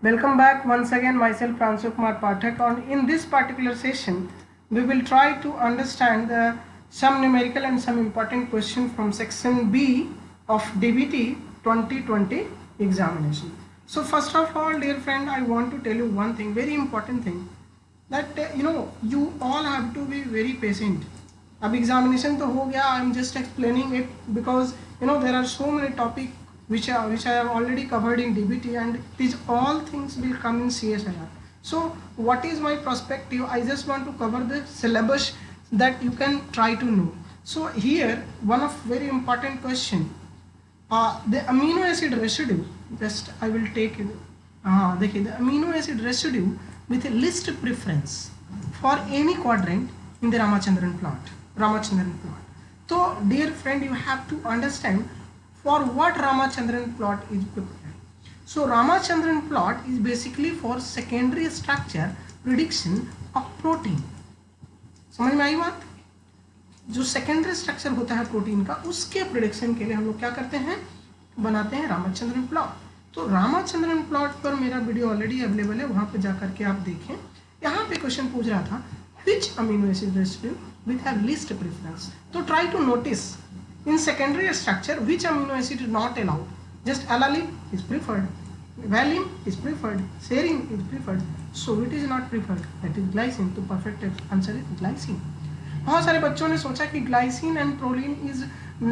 Welcome back once again, myself Pransu Kumar Pathak, and in this particular session we will try to understand some numerical and some important question from section B of DBT 2020 examination. So first of all, dear friend, I want to tell you one thing, very important thing, that you all have to be very patient. अब examination तो हो गया, I am just explaining it because there are so many topics which I have already covered in DBT, and these all things will come in CSIR. So what is my perspective? I just want to cover the syllabus that you can try to know. So here one of very important question, the amino acid residue, just I will take it. देखिए, the amino acid residue with a least preference for any quadrant in the Ramachandran plot. So dear friend, you have to understand for what Ramachandran plot is prepared. So Ramachandran plot is basically for secondary structure prediction of protein. समझ में आई बात? जो secondary structure होता है protein का, उसके prediction के लिए हम लोग क्या करते हैं, बनाते हैं रामाचंद्रन प्लॉट. तो रामाचंद्रन प्लॉट पर मेरा वीडियो ऑलरेडी अवेलेबल है, वहां पर जाकर के आप देखें. यहाँ पे क्वेश्चन पूछ रहा था which amino acid residue will have least preference. So try to notice in secondary structure which amino acid is not allowed. Just alanine is preferred, valine is preferred, serine is preferred, so it is not preferred, that is glycine. तो perfect answer is glycine. बहुत सारे बच्चों ने सोचा कि glycine and proline is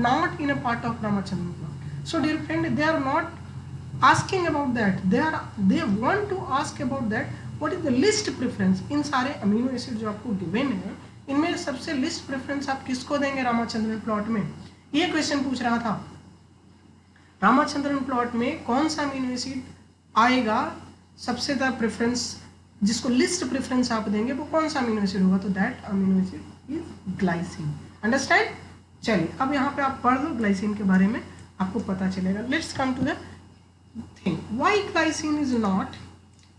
not in a part of Ramachandran plot. So dear friend, they are not asking about that. They want to ask about that. What is the least preference? इन सारे amino acid जो आपको given है, इनमें सबसे list preference आप किसको देंगे Ramachandran plot में? ये क्वेश्चन पूछ रहा था. रामाचंद्रन प्लॉट में कौन सा अमीनो एसिड आएगा सबसे ज्यादा प्रेफरेंस, जिसको लिस्ट प्रेफरेंस आप देंगे, वो कौन सा अमीनो एसिड होगा? तो that amino acid is glycine. Understand? चलिए अब यहाँ पे आप पढ़ लो ग्लाइसिन के बारे में, आपको पता चलेगा. Let's come to the thing, why glycine is not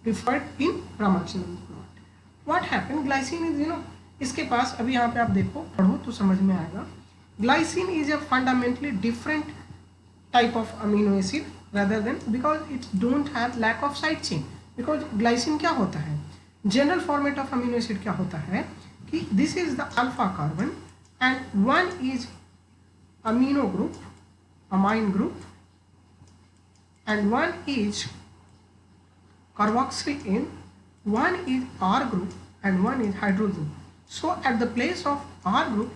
preferred in Ramachandran plot. What happened? Glycine is इसके पास, अभी यहाँ पे आप देखो पढ़ो तो समझ में आएगा. Glycine is a fundamentally different type of amino acid rather than, because it don't have lack of side chain. Because glycine क्या होता है, general format of amino acid क्या होता है कि this is the alpha carbon and one is amino group, amine group, and one is carboxyl in, one is R group and one is hydrogen. So at the place of R group,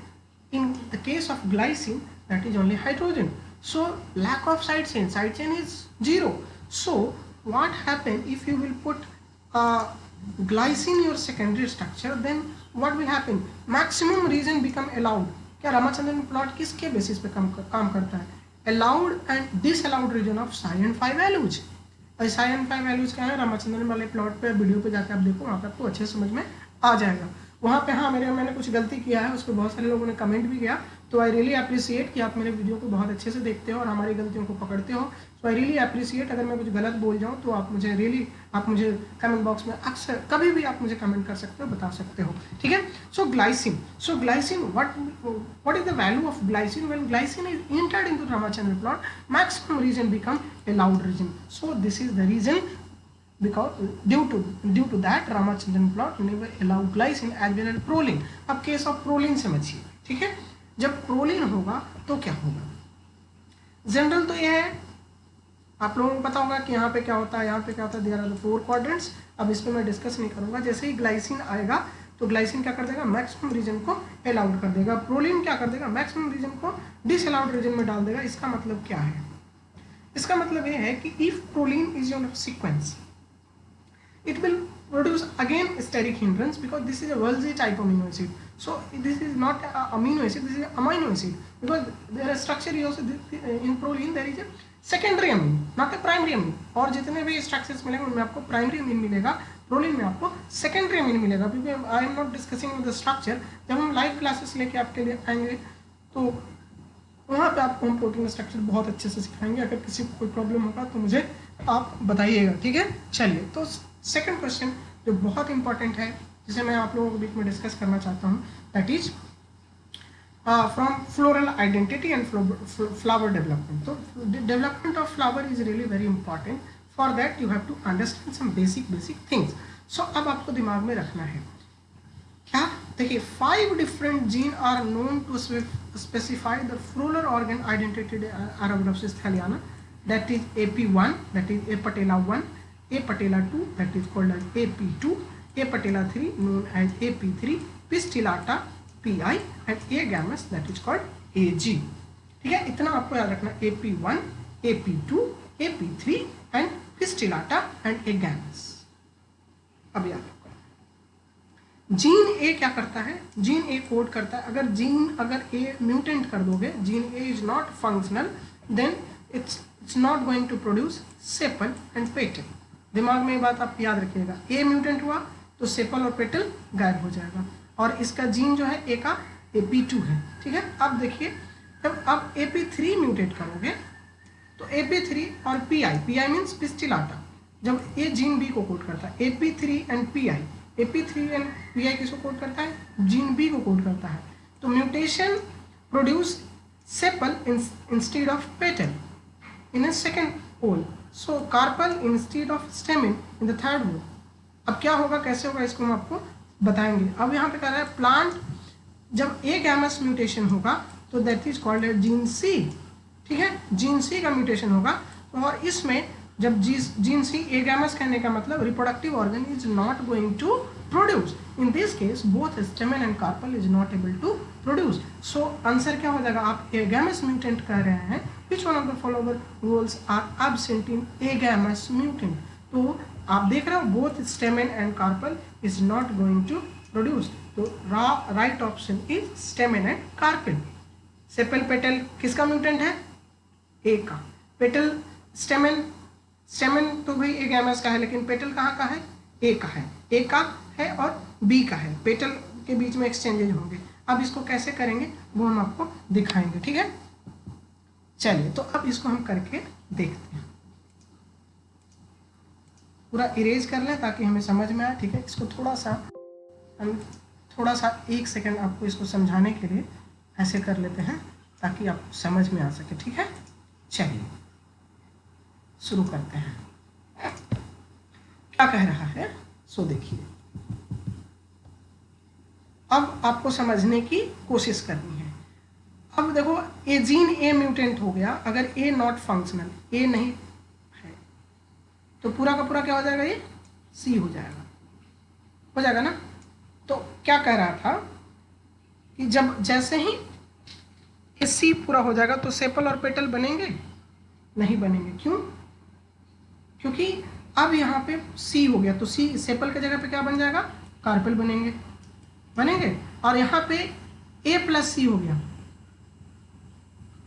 in the case of glycine, that is only hydrogen. So lack of side chain is 0. So what happen if you will put glycine your secondary structure, then what will happen? Maximum region become allowed. क्या Ramachandran plot किसके basis पे काम करता है? Allowed and disallowed region of psi and phi values. psi and phi values क्या है रामाचंद्रन वाले plot पे, वीडियो पे जाकर आप देखो, वहाँ पे आपको अच्छे समझ में आ जाएगा. वहाँ पे हाँ मैंने कुछ गलती किया है, उस पर बहुत सारे लोगों ने कमेंट भी किया, तो आई रियली अप्रिशिएट कि आप मेरे वीडियो को बहुत अच्छे से देखते हो और हमारी गलतियों को पकड़ते हो. सो आई रियली अप्रिशिएट. अगर मैं कुछ गलत बोल जाऊँ तो आप मुझे कमेंट बॉक्स में अक्सर कभी भी आप मुझे कमेंट कर सकते हो, बता सकते हो, ठीक है. So glycine what is the value of glycine? When glycine is entered into Ramachandran plot, maximum region become allowed region. So this is the reason, because due to that Ramachandran plot never allow glycine as well as proline. अब case of proline समझिए, ठीक है. जब proline होगा तो क्या होगा? General तो ये है, आप लोगों को पता होगा कि यहाँ पे क्या होता है, यहाँ पे क्या होता है. There are the 4 quadrants. अब इस पर मैं डिस्कस नहीं करूंगा. जैसे ही ग्लाइसिन आएगा तो ग्लाइसिन क्या कर देगा, मैक्सिमम रीजन को अलाउड कर देगा. प्रोलिन क्या कर देगा, मैक्सिमम रीजन को डिसअलाउड रीजन में डाल देगा. इसका मतलब क्या है? इसका मतलब ये है कि if proline is your sequence, it will produce again steric hindrance, because this is a Wolsey type amino acid. So this is not a amino acid, this is a amino acid, because there is structure is also in proline there is a secondary amine, not a primary amine. और जितने भी structures मिलेंगे उनमें आपको primary amine मिलेगा, proline में आपको secondary amine मिलेगा. क्योंकि I am not discussing the structure. जब हम लाइव क्लासेस लेके आपके लिए आएंगे तो वहाँ पे आपको हम प्रोटीन स्ट्रक्चर बहुत अच्छे से सिखाएंगे. अगर किसी को कोई प्रॉब्लम होगा तो मुझे आप बताइएगा, ठीक है. चलिए, तो सेकंड क्वेश्चन जो बहुत इंपॉर्टेंट है, जिसे मैं आप लोगों के बीच में डिस्कस करना चाहता हूँ, that is from floral identity and flower development. तो development of flower is really very important. For that you have to understand some basic things. So अब आपको दिमाग में रखना है क्या, देखिए 5 different gene are known to specify the floral organ identity Arabidopsis thaliana. That is AP1, that is A patella 1, A patella 2, that is called as AP2, A patella 3 known as AP3, pistillata PI and A gammas that is called AG. ठीक है, इतना आपको याद रखना. AP1, AP2, AP3 and pistillata and A gammas. अब याद रखो gene A क्या करता है, जीन ए कोड करता है. अगर ए म्यूटेंट कर दोगे, gene A is not functional, then it's not going to produce sepal and petal. दिमाग में ये बात आप याद रखिएगा. ए म्यूटेंट हुआ तो सेपल और पेटल गायब हो जाएगा. और इसका जीन जो है ए का AP2 है. ठीक है, अब देखिए जब आप AP3 म्यूटेट करोगे तो AP3 और PI मीन्स पिस्टिलाटा, जब ए जीन बी को कोड करता है. AP3 एंड PI किसको कोड करता है, जीन बी को कोड करता है. तो mutation produce sepal instead of petal in a second whorl. So carpel instead of stamen in the third whorl. अब क्या होगा, कैसे होगा, इसको हम आपको बताएंगे. अब यहाँ पे कह रहा है प्लांट जब ए गैमस म्यूटेशन होगा तो that is called gene C. ठीक है, जीन सी का म्यूटेशन होगा. और इसमें जब जीन सी ए गैमस कहने का मतलब reproductive organ is not going to produce. In this case both stamen and carpel is not able to produce. So answer क्या हो जाएगा, आप ए गैमस म्यूटेंट कह रहे हैं. Which one of the floral whorls are absent in agamous mutant. तो आप देख रहे हो both stamen and carpel is not going to produce. तो right option is stamen and carpel. Sepal petal किसका म्यूटेंट है, ए का. Petal स्टेमन तो भाई ए गैमस का है, लेकिन पेटल कहाँ का है, ए का है. ए का है और बी का है. पेटल के बीच में एक्सचेंजेज होंगे. अब इसको कैसे करेंगे वो हम आपको दिखाएंगे. ठीक है, चलिए तो अब इसको हम करके देखते हैं. पूरा इरेज कर लें ताकि हमें समझ में आए. ठीक है, इसको थोड़ा सा 1 सेकेंड आपको इसको समझाने के लिए ऐसे कर लेते हैं ताकि आपको समझ में आ सके. ठीक है, चलिए शुरू करते हैं. क्या कह रहा है, सो देखिए. अब आपको समझने की कोशिश करनी है. अब देखो ए जीन ए म्यूटेंट हो गया. अगर ए नॉट फंक्शनल, ए नहीं है, तो पूरा का पूरा क्या हो जाएगा, ये सी हो जाएगा ना. तो क्या कह रहा था कि जब जैसे ही ए सी पूरा हो जाएगा तो सेपल और पेटल बनेंगे, नहीं बनेंगे. क्यों, क्योंकि अब यहाँ पे सी हो गया तो सी सेपल की जगह पे क्या बन जाएगा, कार्पल बनेंगे. और यहाँ पे ए प्लस सी हो गया.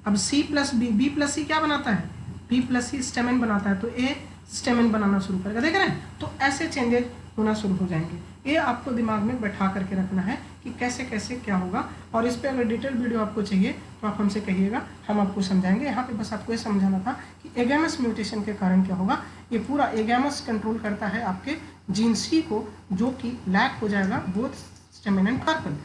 अब सी प्लस बी प्लस सी क्या बनाता है, बी प्लस सी स्टेमन बनाता है. तो ए स्टेमन बनाना शुरू करेगा. देख रहे हैं, तो ऐसे चेंजेस होना शुरू हो जाएंगे. ये आपको दिमाग में बैठा करके रखना है कि कैसे कैसे क्या होगा. और इस पर अगर डिटेल वीडियो आपको चाहिए तो आप हमसे कहिएगा, हम आपको समझाएंगे. यहाँ पे बस आपको ये समझाना था कि एगैमस म्यूटेशन के कारण क्या होगा. ये पूरा एगैमस कंट्रोल करता है आपके जीन सी को, जो कि लैक हो जाएगा बोथ स्टेमन एंड कार्पल.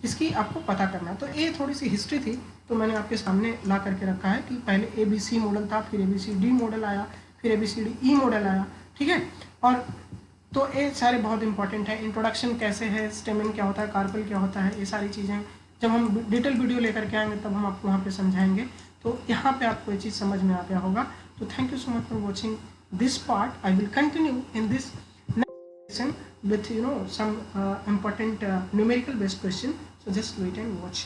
इसकी आपको पता करना. तो ये थोड़ी सी हिस्ट्री थी, तो मैंने आपके सामने ला करके रखा है कि पहले ABC मॉडल था, फिर ABCD मॉडल आया, फिर ABCDE मॉडल आया. ठीक है, और तो ये सारे बहुत इंपॉर्टेंट है. इंट्रोडक्शन कैसे है, स्टेमन क्या होता है, कार्पल क्या होता है, ये सारी चीज़ें जब हम डिटेल वीडियो लेकर के आएंगे तब हम आपको वहाँ पे समझाएंगे. तो यहाँ पे आपको ये चीज़ समझ में आ गया होगा. तो thank you so much for watching this part. I will continue in this next session with some important numerical based question. So just wait and watch.